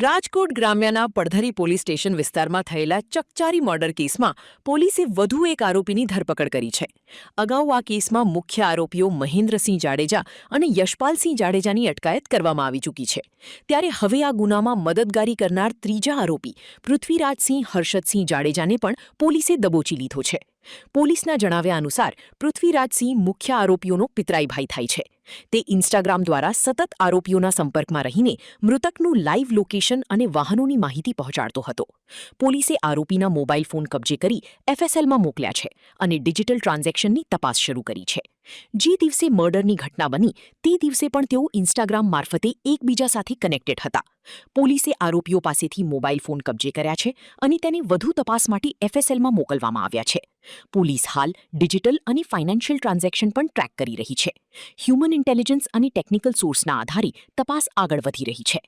Rajkot ગ્રામ્યના Paddhari police station વિસ્તારમાં થયેલા ચકચારી murder કેસમાં પોલીસે વધુ એક આરોપીની ધરપકડ કરી છે. અગાઉ આ કેસમાં મુખ્ય આરોપીઓ મહેન્દ્રસિંહ જાડેજા અને યશપાલસિંહ જાડેજાની અટકાયત કરવામાં આવી ચૂકી છે. ત્યારે હવે આ ગુનામાં મદદગારી કરનાર ત્રીજા આરોપી પૃથ્વીરાજસિંહ હર્ષદસિંહ જાડેજાને પણ પોલીસે દબોચી લીધો છે. પોલીસના જણાવ્યા અનુસાર પૃથ્વીરાજસિંહ મુખ્ય આરોપીઓનો પિતરાઈ ભાઈ થાય છે. તે ઇન્સ્ટાગ્રામ દ્વારા સતત આરોપીઓના સંપર્કમાં રહીને મૃતકનું લાઇવ લોકેશન અને વાહનોની માહિતી પહોંચાડતો હતો. પોલીસે આરોપીના મોબાઈલ ફોન કબજે કરી એફએસએલમાં મોકલ્યા છે અને ડિજિટલ ટ્રાન્ઝેક્શનની તપાસ શરૂ કરી છે. જે દિવસે મર્ડરની ઘટના બની તે દિવસે પણ તેઓ ઇન્સ્ટાગ્રામ મારફતે એકબીજા સાથે કનેક્ટેડ હતા. પોલીસે આરોપીઓ પાસેથી મોબાઈલ ફોન કબજે કર્યા છે અને તેને વધુ તપાસ માટે એફએસએલમાં મોકલવામાં આવ્યા છે. પોલીસ હાલ ડિજિટલ અને ફાઇનાન્શિયલ ટ્રાન્ઝેક્શન પણ ટ્રેક કરી રહી છે. હ્યુમન ઇન્ટેલિજન્સ અને ટેકનિકલ સોર્સના આધારે તપાસ આગળ વધી રહી છે.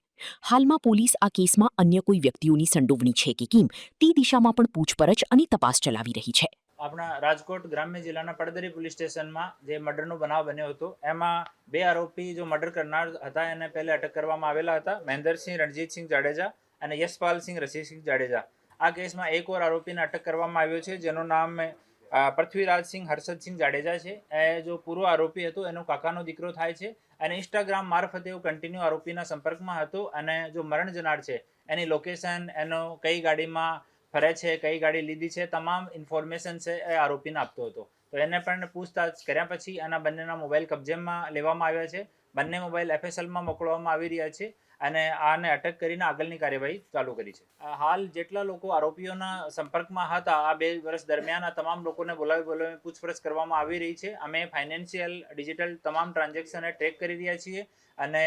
હાલમાં પોલીસ આ કેસમાં અન્ય કોઈ વ્યક્તિઓની સંડોવણી છે કે કેમ તે દિશામાં પણ પૂછપરછ અને તપાસ ચલાવી રહી છે. આપણા રાજકોટ ગ્રામ્ય જિલ્લાના પડદરી પોલીસ સ્ટેશનમાં જે મર્ડરનો બનાવ બન્યો હતો એમાં બે આરોપી જો મર્ડર કરનાર હતા એને પહેલા અટક કરવામાં આવેલા હતા, મહેન્દ્રસિંહ રણજીતસિંહ જાડેજા અને યશપાલસિંહ રસીસિંહ જાડેજા. આ કેસમાં એક ઓર આરોપીને અટક કરવામાં આવ્યો છે જેનું નામ પૃથ્વીરાજસિંહ હર્ષદસિંહ જાડેજા છે. એ જો પૂર્વ આરોપી હતો એનો કાકાનો દીકરો થાય છે અને ઇન્સ્ટાગ્રામ મારફતે એવો કન્ટિન્યુ આરોપીના સંપર્કમાં હતો અને જો મરણ જનાર છે એની લોકેશન, એનો કઈ ગાડીમાં ફરે છે, કઈ ગાડી લીધી છે, તમામ ઇન્ફોર્મેશન છે એ આરોપીને આપતો હતો. તો એને પણ પૂછતાછ કર્યા પછી આના બંનેના મોબાઈલ કબજેમાં લેવામાં આવ્યા છે. બંને મોબાઈલ એફએસએલમાં મોકલવામાં આવી રહ્યા છે અને આને અટક કરીને આગળની કાર્યવાહી ચાલુ કરી છે. હાલ જેટલા લોકો આરોપીઓના સંપર્કમાં હતા આ 2 વર્ષ દરમિયાન આ તમામ લોકોને બોલાવી પૂછપરછ કરવામાં આવી રહી છે. અમે ફાઇનાન્શિયલ, ડિજિટલ તમામ ટ્રાન્ઝેક્શનને ટ્રેક કરી રહ્યા છીએ અને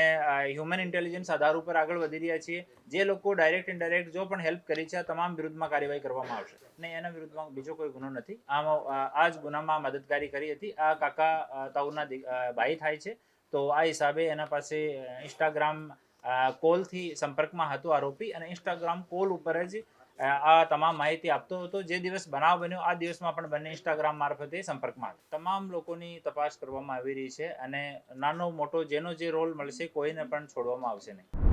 હ્યુમન ઇન્ટેલિજન્સ આધાર ઉપર આગળ વધી રહ્યા છીએ. જે લોકો ડાયરેક્ટ ઇનડાયરેક્ટ જો પણ હેલ્પ કરી છે આ તમામ વિરુદ્ધમાં કાર્યવાહી કરવામાં આવશે. નહીં, એના વિરુદ્ધમાં બીજો કોઈ ગુનો નથી. આ જ ગુનામાં મદદગારી કરી હતી. આ કાકા તાઉના ભાઈ થાય છે. તો આ હિસાબે એના પાસે ઇન્સ્ટાગ્રામ કોલથી સંપર્કમાં હતો આરોપી અને ઇન્સ્ટાગ્રામ કોલ ઉપર જ આ તમામ માહિતી આપતો હતો. જે દિવસ બનાવ બન્યો આ દિવસમાં પણ બંને ઇન્સ્ટાગ્રામ મારફતે સંપર્કમાં હતા. તમામ લોકોની તપાસ કરવામાં આવી રહી છે અને નાનો મોટો જેનો જે રોલ મળશે કોઈને પણ છોડવામાં આવશે નહીં.